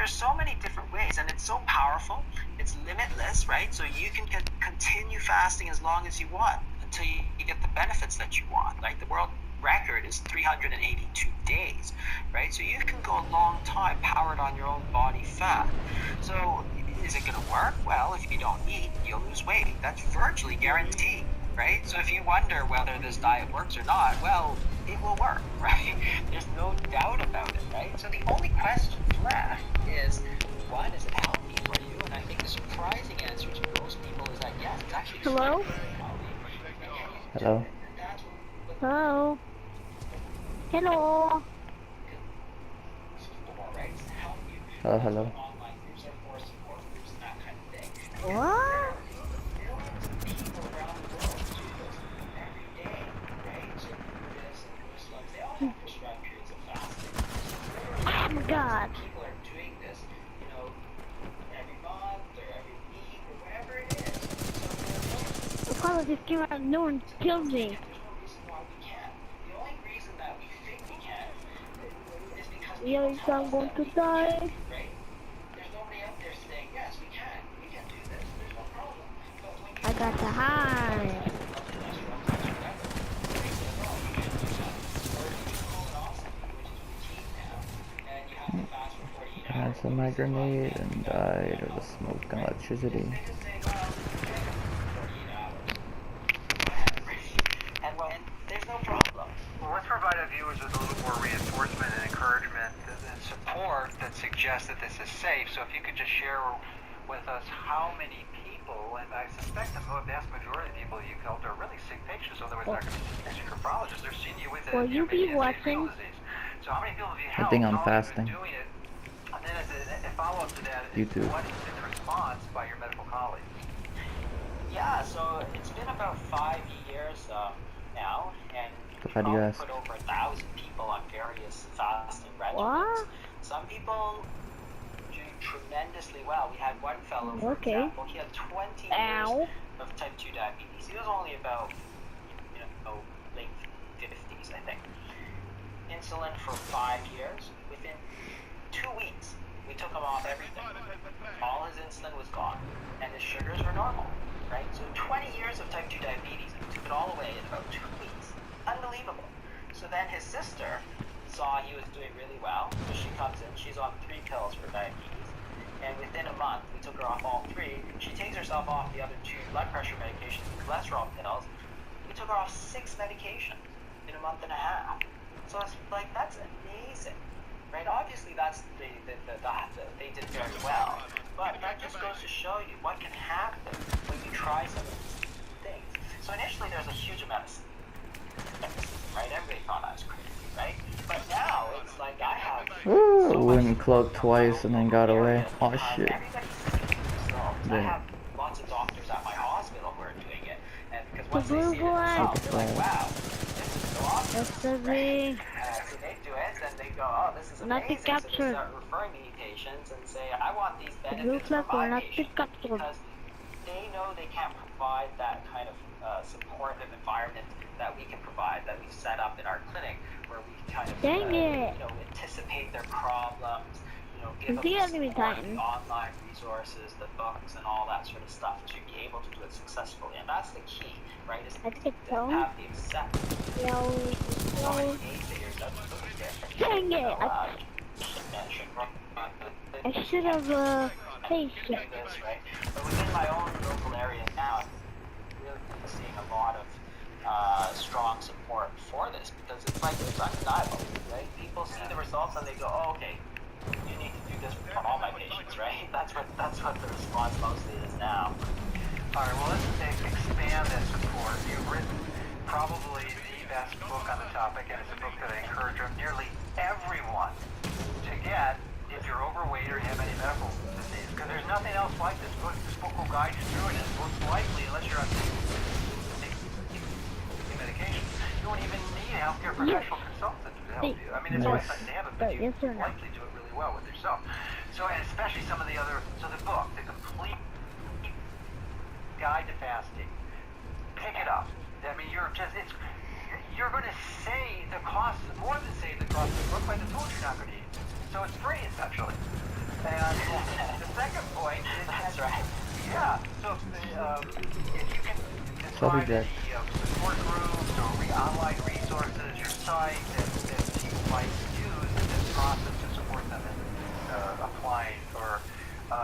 there's so many different ways, and it's so powerful. It's limitless, right? So you can continue fasting as long as you want until you get the benefits that you want. Like the world record is 382 days, right? So you can go a long time powered on your own body fat. So is it going to work? Well, if you don't eat, you'll lose weight. That's virtually guaranteed, right? So if you wonder whether this diet works or not, well, it will work, right? There's no doubt about it, right? So the only question left is, one, is it healthy for you? And I think the surprising answer to most people is that yes, it's actually Hello? Hello? Hello? Hello? Hello, hello. What? Oh my god. People are doing this, you know, every month or every week or whatever it is. The call of this game out, no one killed me. There's no reason why we can't. The only reason that we think we can is because Yes, I'm going to die. right? There's nobody out there saying, yes, we can do this, there's no problem. But when you I got to hide. Cancelled my grenade and died of the smoke and electricity. And there's no problem. Well, let's provide our viewers with a little more reinforcement and encouragement and support that suggests that this is safe. So if you could just share with us how many people, and I suspect the vast majority of people you've helped are really sick patients, so there was not going to be nephrologists. They're seeing you with Will you be watching? disease. So how many people have you I helped? think I'm How long have you fasting. been doing it? And then as a follow-up to that, YouTube. what has been the response by your medical colleagues? Yeah, so it's been about 5 years now, and we've How do you probably ask? put over 1,000 people on various fasting regimens. What? Some people do tremendously well. We had one fellow, for Okay. example, he had 20 Ow. years of type 2 diabetes. He was only about, late 50s, I think. Insulin for 5 years. Within 2 weeks, we took him off everything. All his insulin was gone, and his sugars were normal, right? So 20 years of type 2 diabetes, and we took it all away in about 2 weeks. Unbelievable. So then his sister saw he was doing really well, so she comes in, she's on 3 pills for diabetes, and within a month, we took her off all 3. She takes herself off the other 2 blood pressure medications and cholesterol pills. We took her off 6 medications in a month and a half. So it's like, that's amazing, right? Obviously, they did very well, but that just goes to show you what can happen when you try some of these things. So initially, there's a huge amount of skepticism, right? Everybody thought I was crazy, right? But now it's like I have Woo! Went and cloaked twice and then got away. Oh shit. everybody's seeing results. I have lots of doctors at my hospital who are doing it, and because once they see it themselves, they're like, wow, this is so awesome. Yesterday. So they do it, and they go, oh, this is Not amazing. the So they capture. start referring me patients and say, I want these Blue benefits flag for will my not be patients, captured. because they know they can't provide that kind of supportive environment that we can provide, that we've set up in our clinic, where we kind of Dang it. anticipate their problems, give them The the enemy support, Titan. the online resources, the books, and all that sort of stuff to be able to do it successfully. And that's the key, right? Is I think to so. have the acceptance. Yo, So many yo. naysayers that look different. Dang it. I should have faced it. This, right? But within my own local area now, I'm really seeing a lot of strong support for this, because it's undeniable, right? People see the results and they go, oh, okay, you need to do this for all my patients, right? That's what the response mostly is now. All right, well, let's expand that support. You've written probably the best book on the topic, and it's a book that I encourage nearly everyone to get if you're overweight or you have any medical disease, because there's nothing else like this book. This book will guide you through it, and most likely, unless you're on medication, you won't even need a healthcare professional consultant to help you. I mean, it's Yes. nice to have it, but you likely do it really well with yourself. So, and especially some of the other, so the book, the complete guide to fasting, pick it up. I mean, you're going to save the cost, more than save the cost of the book, but I told you you're not going to eat. So it's free, essentially. And if you can decide any support groups or online resources, your site that you might use in this process to support them in applying or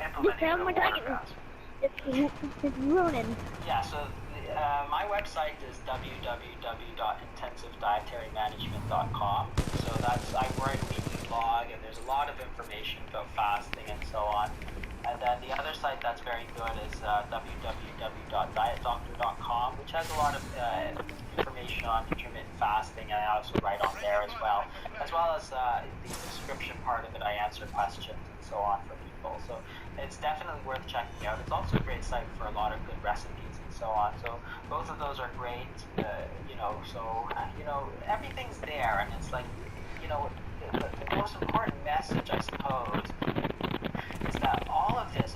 implementing the water pass. It's ruining. Yeah, so my website is www.intensivedietarymanagement.com. So that's, I write a weekly blog, and there's a lot of information about fasting and so on. And then the other site that's very good is www.dietdoctor.com, which has a lot of information on intermittent fasting, and I also write on there as well as the subscription part of it. I answer questions and so on for people. So it's definitely worth checking out. It's also a great site for a lot of good recipes and so on. So both of those are great. Everything's there, and it's like, the most important message, I suppose, is that all of this,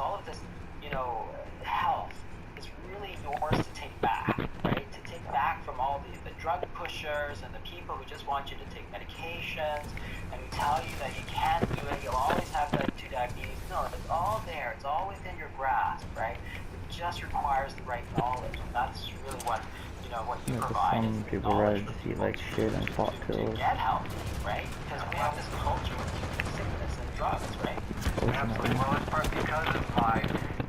health is really yours to take back, right? To take back from all the drug pushers and the people who just want you to take medications and who tell you that you can't do it, you'll always have type 2 diabetes. No, it's all there. It's all within your grasp, right? It just requires the right knowledge, and that's really what you provide. Some people rather just eat like shit and pop to pills. get healthy, right? Because we have this culture with sickness and drugs, right? Absolutely. Well, it's partly because of my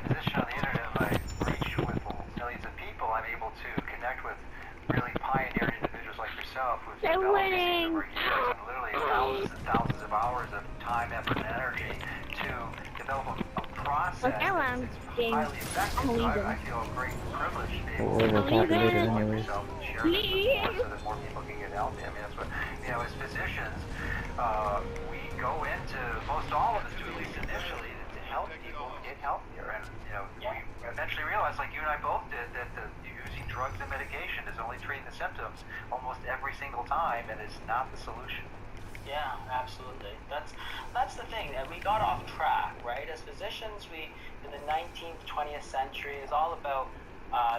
position on the internet. I reach with millions of people. I'm able to connect with really pioneering individuals like yourself who've developed these over years and literally thousands and thousands of hours of time, effort, and energy to develop a process that's highly effective. So I feel a great privilege to be able to overpopulated anyways. myself and share this more so that more people can get healthy. I mean, that's what, as physicians, we go into, most all of us do, at least initially, to help people get healthier. And, we eventually realize, like you and I both did, that using drugs and medication is only treating the symptoms almost every single time, and it's not the solution. Yeah, absolutely. That's the thing. And we got off track, right? As physicians, we in the 19th, 20th century is all about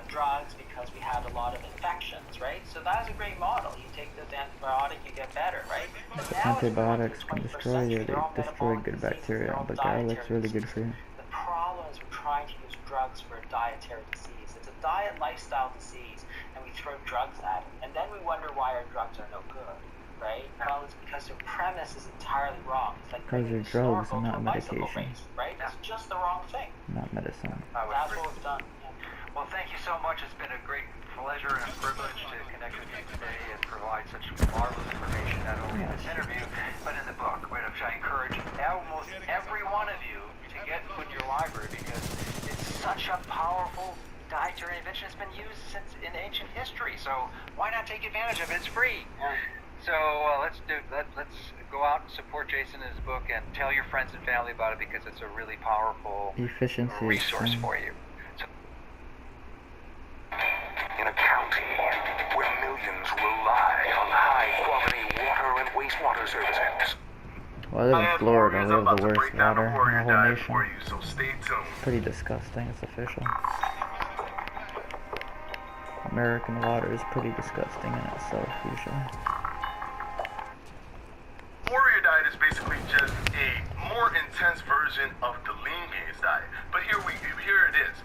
drugs because we had a lot of infections, right? So that is a great model. You take this antibiotic, you get better, right? But now Antibiotics can destroy you. They destroy good bacteria, but garlic's really good for you. The problem is we're trying to use drugs for a dietary disease. It's a diet lifestyle disease, and we throw drugs at it. And then we wonder why our drugs are no good. Right? Well, it's because their premise is entirely wrong. It's like because they're drugs and not medication. Race, right? It's just the wrong thing. Not medicine. That's what we've done. Yeah. Well, thank you so much. It's been a great pleasure and a privilege to connect with you today and provide such marvelous information, not only in this interview, but in the book, which I encourage almost every one of you to get and put in your library, because it's such a powerful dietary invention. It's been used since in ancient history, so why not take advantage of it? It's free. So let's go out and support Jason in his book and tell your friends and family about it, because it's a really powerful resource for you. So, in a county where millions rely on high-quality water and wastewater services. Well, I live in Florida. We have the worst water in the whole nation. So stay tuned. It's pretty disgusting. It's official. American water is pretty disgusting in itself, usually. Warrior diet is basically just a more intense version of the lean gains diet. But here it is.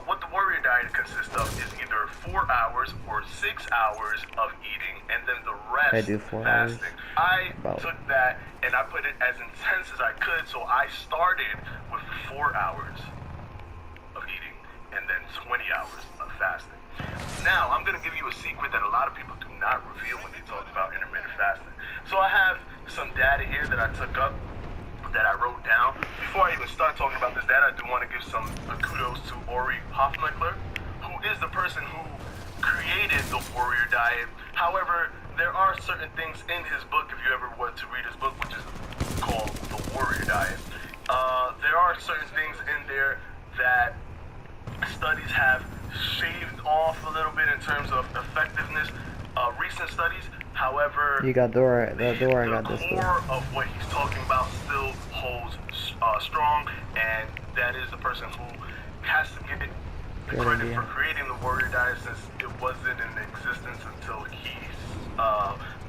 What the warrior diet consists of is either 4 hours or 6 hours of eating, and then the rest I do 4 fasting. hours. I took that and I put it as intense as I could, so I started with 4 hours of eating and then 20 hours of fasting. Now, I'm going to give you a secret that a lot of people do not reveal when they talk about intermittent fasting. So I have some data here that I took up, that I wrote down. Before I even start talking about this data, I do want to give some kudos to Ori Hofmeckler, who is the person who created the warrior diet. However, there are certain things in his book, if you ever want to read his book, which is called The Warrior Diet. There are certain things in there that studies have shaved off a little bit in terms of effectiveness. Recent studies, however, you got Dora. The Dora got this. The core of what he's talking about still holds strong, and that is the person who has to get the credit for creating the warrior diet, since it wasn't in existence until he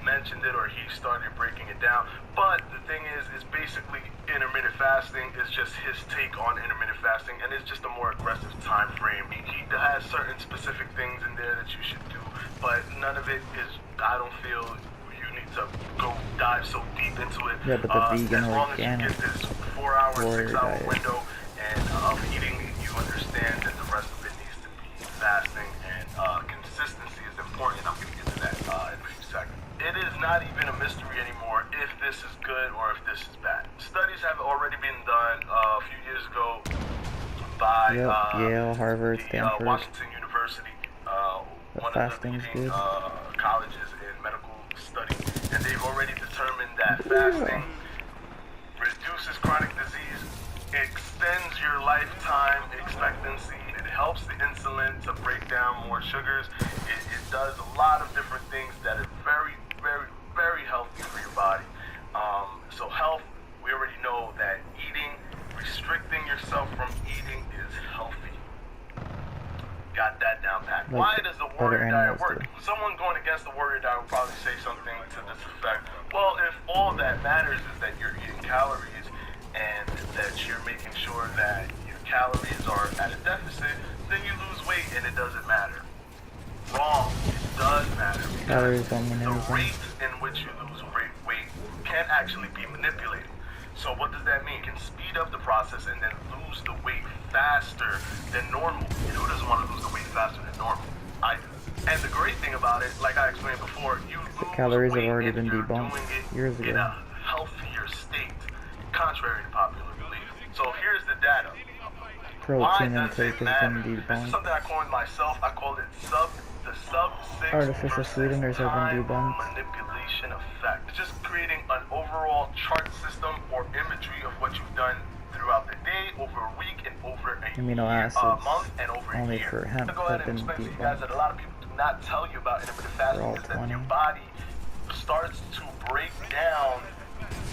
mentioned it or he started breaking it down. But the thing is basically intermittent fasting is just his take on intermittent fasting, and it's just a more aggressive time frame. He has certain specific things in there that you should do, but none of it is, I don't feel you need to go dive so deep into it. Yeah, but the vegan as long organic as you get this 4 hour, 6 hour diet. window and of eating, you understand that the rest of it needs to be fasting, and consistency is important. I'm going to get to that in a few seconds. It is not even a mystery anymore if this is good or if this is bad. Studies have already been done a few years ago by Yale, Harvard, Stanford. Washington University, one of the leading colleges in medical study, and they've already determined that fasting reduces chronic disease, extends your lifetime expectancy, it helps the insulin to break down more sugars, it does a lot of different things that are very, very, very healthy for your body. So health, we already know that eating, restricting yourself from eating is healthy. Got that down pat. Why does the warrior diet work? Someone going against the warrior diet will probably say something to this effect. Well, if all that matters is that you're eating calories and that you're making sure that your calories are at a deficit, then you lose weight and it doesn't matter. Wrong. It does matter, because the rate in which you lose weight can actually be manipulated. So what does that mean? You can speed up the process and then lose the weight faster than normal. And who doesn't want to lose the weight faster than normal? I do. And the great thing about it, like I explained before, you lose calories weight have already if been you're debunked doing it years ago. in a healthier state, contrary to popular belief. So here's the data. Protein intake has been This is debunked. something I coined myself. I call it the sub-6 Artificial sweeteners have been debunked. manipulation effect. It's just creating an overall chart system or imagery of what you've done throughout the day, over a week, and over a Amino year, acids month, and over a only year. for hemp I'm going to go ahead have and been explain to you guys debunked. that a lot of people do not tell you about intermittent fasting all is that 20. your body starts to break down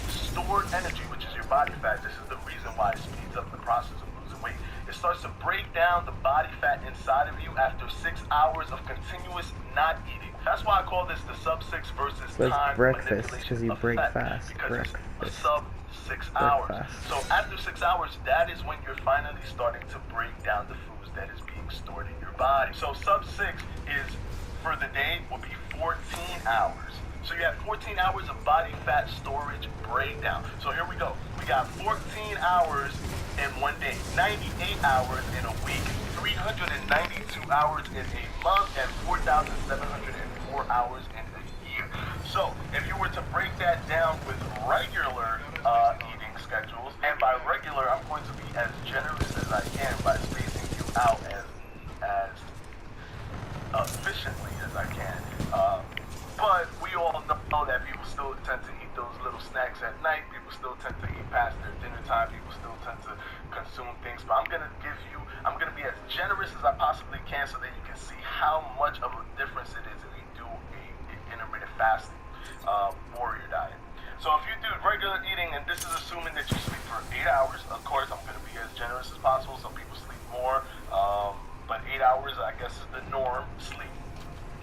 stored energy, which is your body fat. This is the reason why it speeds up the process of losing weight. It starts to break down the body fat inside of you after 6 hours of continuous not eating. That's why I call this the sub-6 versus time breakfast, because you break effect, fast. because it's Breakfast. sub-6 hours. Breakfast. So after 6 hours, that is when you're finally starting to break down the foods that is being stored in your body. So sub-6 is, for the day, will be 14 hours. So you have 14 hours of body fat storage breakdown. So here we go. We got 14 hours in one day, 98 hours in a week, 392 hours in a month, and 4,704 hours in a year. So if you were to break that down with regular eating schedules, and by regular, I'm going to be as generous as I can by spacing you out as efficiently as I can. But we all know that people still tend to eat those little snacks at night. People still tend to eat past their dinner time. People still tend to consume things. But I'm going to be as generous as I possibly can so that you can see how much of a difference it is if you do a intermittent fasting warrior diet. So if you do regular eating, and this is assuming that you sleep for 8 hours, of course, I'm going to be as generous as possible. Some people sleep more, but 8 hours, I guess, is the norm, sleep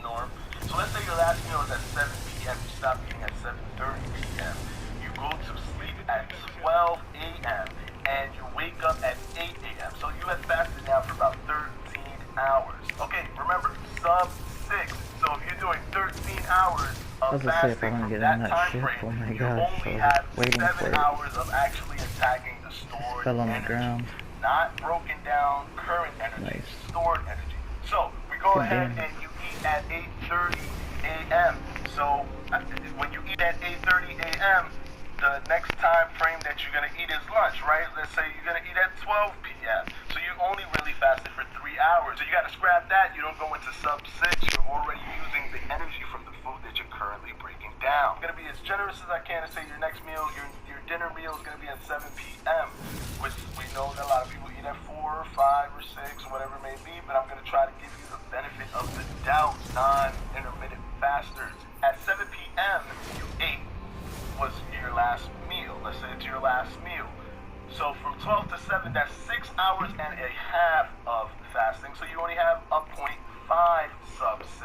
norm. So let's say your last meal is at 7 p.m. You stop eating at 7:30 p.m. You go to sleep at 12 a.m. and you wake up at 8 a.m. So you have fasted now for about 13 hours. Okay, remember, sub-6. So if you're doing 13 hours of fasting from that time frame, you only have 7 hours of actually attacking the stored energy. Not broken down current energy, stored energy. So we go ahead and you eat at 8:30 a.m. So when you eat at 8:30 a.m., the next time frame that you're going to eat is lunch, right? Let's say you're going to eat at 12 p.m. So you only really fasted for 3 hours. So you got to scrap that. You don't go into sub-6. You're already using the energy from the food that you're currently breaking down. I'm going to be as generous as I can to say your next meal, your dinner meal is going to be at 7 p.m., which we know that a lot of people eat at 4 or 5 or 6 or whatever it may be, but I'm going to try to give you the benefit of the doubt, non-intermittent fasters. At 7 p.m., you ate was your last meal. Let's say it's your last meal. So from 12 to 7, that's 6 hours and a half of fasting. So you only have a 0.5 sub-6.